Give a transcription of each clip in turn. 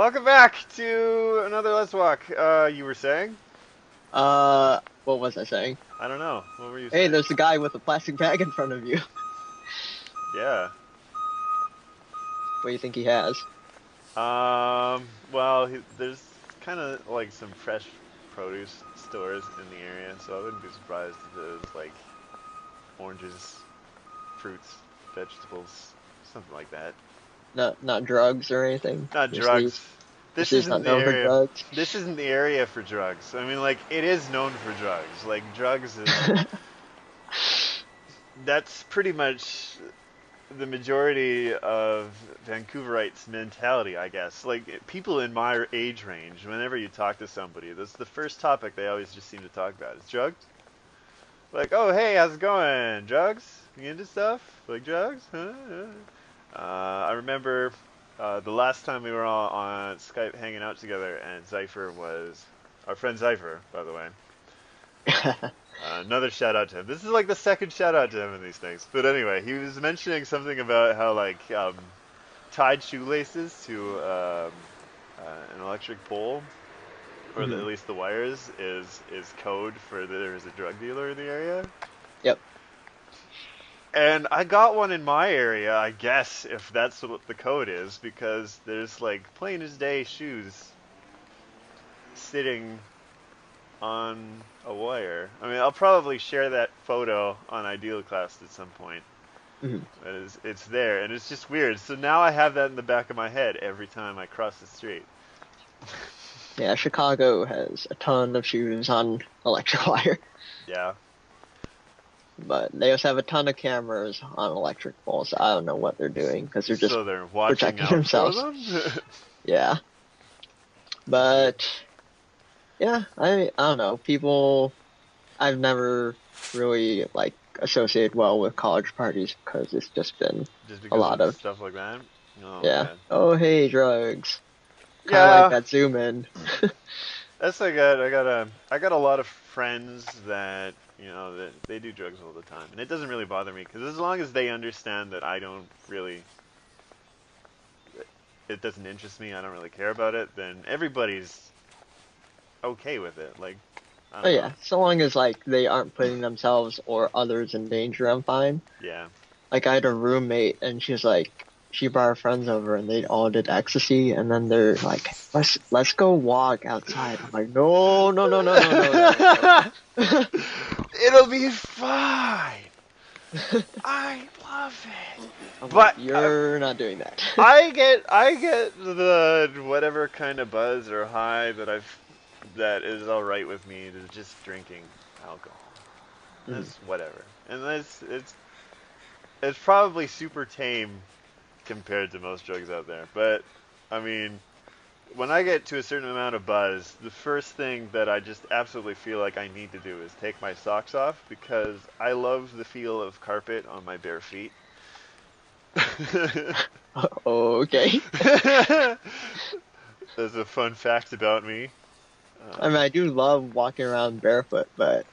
Welcome back to another Let's Walk. You were saying? What was I saying? I don't know. What were you Hey, saying? there's a guy with a plastic bag in front of you. Yeah. What do you think he has? Well, there's kind of like some fresh produce stores in the area, so I wouldn't be surprised if there's like oranges, fruits, vegetables, something like that. Not drugs or anything. Not Your sleeves. drugs. Your This sleeves isn't not the known for area. drugs. This isn't the area for drugs. I mean, like, it is known for drugs. Like, drugs is. That's pretty much the majority of Vancouverites' mentality, I guess. Like people in my age range, whenever you talk to somebody, that's the first topic they always just seem to talk about is drugs. Like, oh hey, how's it going? Drugs? You into stuff? Like drugs? Huh? I remember the last time we were all on Skype hanging out together, and Zypher was our friend Zypher, by the way. Another shout out to him. This is like the second shout out to him in these things. But anyway, he was mentioning something about how like tied shoelaces to an electric pole, or at Mhm. least the wires, is code for there's a drug dealer in the area. Yep. And I got one in my area, I guess, if that's what the code is, because there's like plain as day shoes sitting on a wire. I mean, I'll probably share that photo on Ideal Class at some point. Mhm. It's there, and it's just weird. So now I have that in the back of my head every time I cross the street. Yeah, Chicago has a ton of shoes on electric wire, Yeah. but they also have a ton of cameras on electric poles. I don't know what they're doing because they're just So they're watching protecting out for themselves. them? Yeah, That's weird. but yeah, I don't know. People I've never really like associated well with college parties because it's just been Just a because lot of of stuff like that? Oh, yeah. man. Oh hey, drugs. Kind of like Yeah, that zoom in. that's like good. I got a lot of friends that that they do drugs all the time, and it doesn't really bother me because as long as they understand that I don't really, it doesn't interest me, I don't really care about it, then everybody's okay with it. Like, I Oh don't know. yeah, so long as like they aren't putting themselves or others in danger, I'm fine. Yeah. Like I had a roommate and she's like she brought her friends over and they all did ecstasy and then they're like, let's go walk outside. I'm like, no, no, no, no, no, no, no, no. It'll be fine. I love it. I'm like, But you're not doing that. I get the whatever kind of buzz or high that is all right with me to just drinking alcohol. Mhm. That's whatever. And it's probably super tame compared to most drugs out there. But I mean, when I get to a certain amount of buzz, the first thing that I just absolutely feel like I need to do is take my socks off because I love the feel of carpet on my bare feet. Okay. There's a fun fact about me. I mean, I do love walking around barefoot, but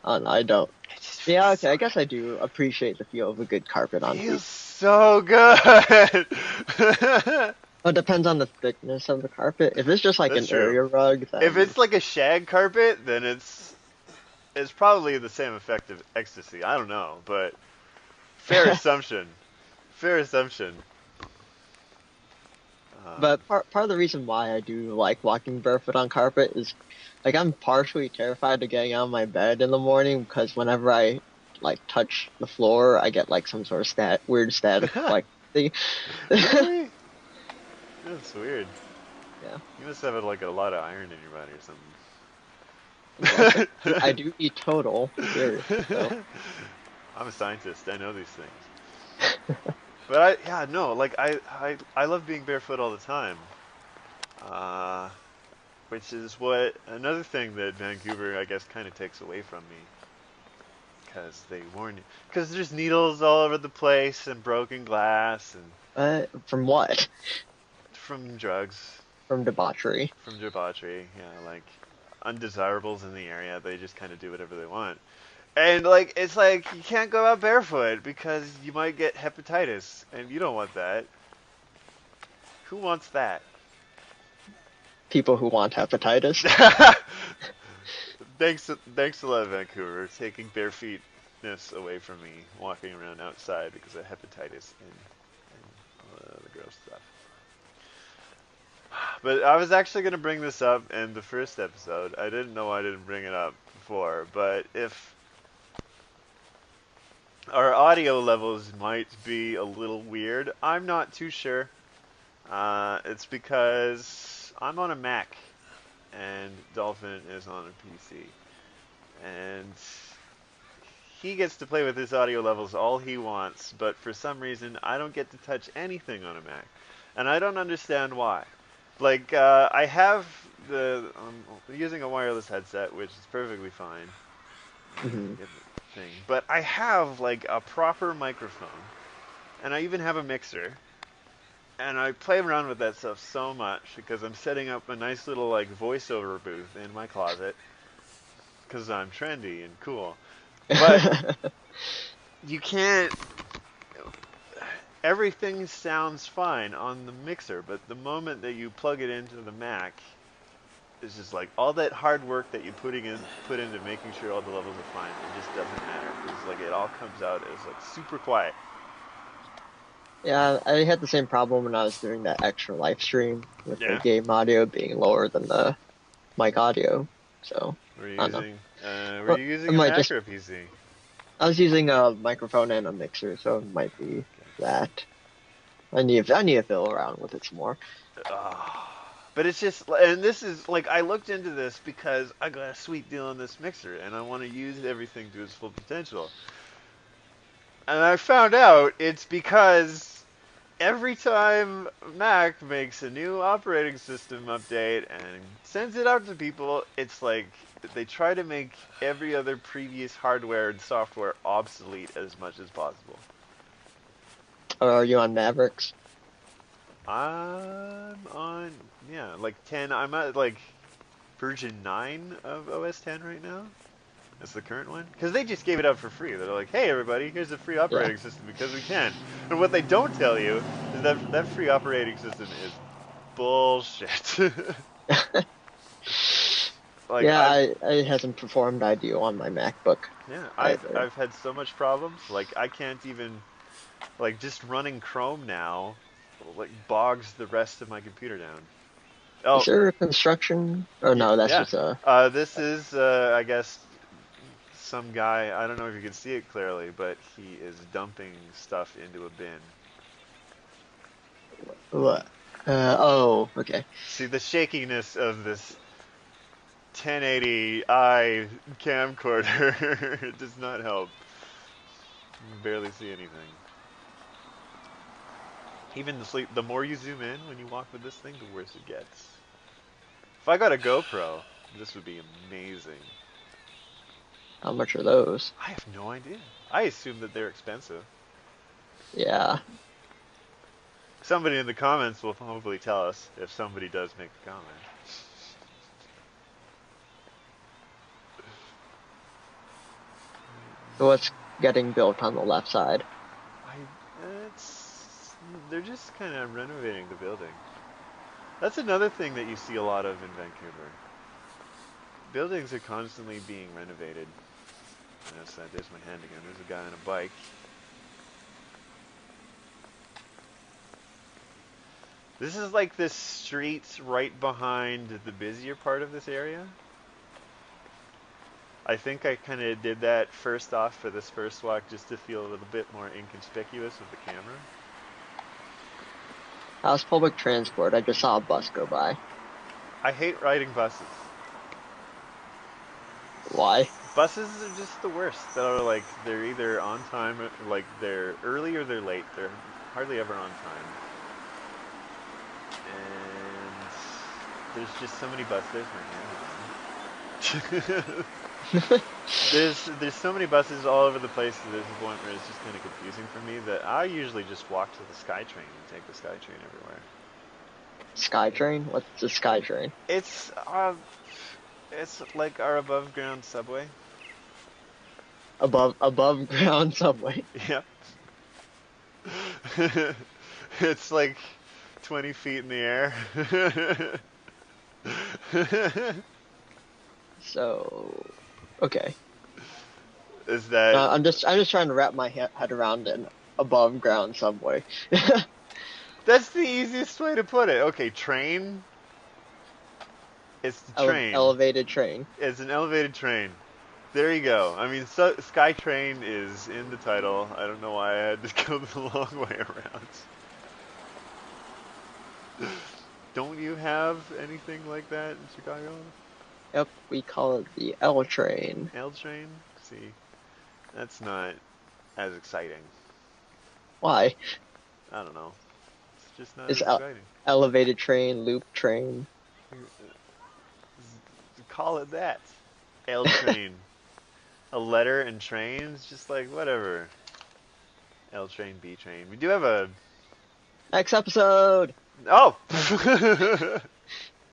I don't. It just feels Yeah, so okay, I guess I good. do appreciate the feel of a good carpet on Feels feet. so good. Well, it depends on the thickness of the carpet. If it's just like That's an true. area rug, If then it's like a shag carpet, then it's probably the same effect of ecstasy. I don't know, but fair assumption. Fair assumption. Um, but part of the reason why I do like walking barefoot on carpet is like I'm partially terrified of getting out of my bed in the morning because whenever I like touch the floor, I get like some sort of weird static like thing. really? That's weird. Yeah, You must have like a lot of iron in your body or I guess I something. do eat total seriously though. I'm a scientist. I know these things. But yeah, no, like I love being barefoot all the time. Uh, which is what another thing that Vancouver, I guess, kind of takes away from me, because they warn you, because there's needles all over the place and broken glass and From what? from drugs, From debauchery. from debauchery, yeah, like undesirables in the area. They just kind of do whatever they want. And like it's like you can't go out barefoot because you might get hepatitis, and you don't want that. Who wants that? people who want hepatitis. Thanks a lot, Vancouver, taking bare feetness away from me, walking around outside because of hepatitis and all the gross stuff. But I was actually going to bring this up in the first episode. I didn't know I didn't bring it up before, but if our audio levels might be a little weird, I'm not too sure. It's because I'm on a Mac and Dolphin is on a PC. And he gets to play with his audio levels all he wants, but for some reason I don't get to touch anything on a Mac. And I don't understand why. Like, I have using a wireless headset, which is perfectly fine. Hmm. Thing. But I have, like, a proper microphone. And I even have a mixer. And I play around with that stuff so much because I'm setting up a nice little, like, voiceover booth in my closet. Because I'm trendy and cool. But you can't. Everything sounds fine on the mixer, but the moment that you plug it into the Mac, it's just like all that hard work that you put into making sure all the levels are fine. It just doesn't matter. It's like it all comes out as like super quiet. Yeah, I had the same problem when I was doing that extra live stream with the Yeah. game audio being lower than the mic audio. So Were you I don't know. using were Well, you it using a might Mac just or a PC? I was using a microphone and a mixer, so it might be that. I need to fiddle around with it some more. Ah. But it's just, and this is like I looked into this because I got a sweet deal on this mixer, and I want to use everything to its full potential. And I found out it's because every time Mac makes a new operating system update and sends it out to people, it's like they try to make every other previous hardware and software obsolete as much as possible. Or are you on Mavericks? I'm on, yeah, like 10. I'm at like version 9 of OS 10 right now. That's the current one. Because they just gave it out for free. They're like, hey, everybody, here's a free Yeah. operating system because we can. And what they don't tell you is that that free operating system is bullshit. Like Yeah, I've it hasn't performed ideal on my MacBook yeah, either. I've had so much problems. Like I can't even like just running Chrome now like bogs the rest of my computer down. Is Oh, there a construction? Oh no, that's yeah. just a. This is I guess some guy, I don't know if you can see it clearly, but he is dumping stuff into a bin. What? Oh, okay. See the shakiness of this 1080i camcorder it does not help. You can barely see anything. Even the more you zoom in when you walk with this thing, the worse it gets. If I got a GoPro, this would be amazing. How much are those? I have no idea. I assume that they're expensive. Yeah. Somebody in the comments will hopefully tell us if somebody does make a comment. So what's getting built on the left side? I, it's they're just kind of renovating the building. That's another thing that you see a lot of in Vancouver. Buildings are constantly being renovated. Yes, there's my hand again. There's a guy on a bike. This is like this street right behind the busier part of this area. I think I kind of did that first off for this first walk just to feel a little bit more inconspicuous with the camera. How's public transport? I just saw a bus go by. I hate riding buses. Why? Buses are just the worst. They're either on time, like they're early or they're late. They're hardly ever on time. And there's just so many buses. There's my hand again. There's so many buses all over the place that there's a point where it's just kind of confusing for me that I usually just walk to the SkyTrain and take the SkyTrain everywhere. SkyTrain? What's the SkyTrain? It's like our above ground subway. Above ground subway. Yep. It's like 20 feet in the air. So, okay. Is that I'm just trying to wrap my head around an above ground subway. that's the easiest way to put it. Okay, train. It's the train. Elevated train. It's an elevated train. There you go. I mean, so, Skytrain is in the title. I don't know why I had to go the long way around. Don't you have anything like that in Chicago? Yep, we call it the L train. L train? See, that's not as exciting. Why? I don't know. It's just not It's as exciting. elevated train, loop train. Call it that. L train. A letter and trains, just like whatever. L train, B train. We do have a Next episode. oh.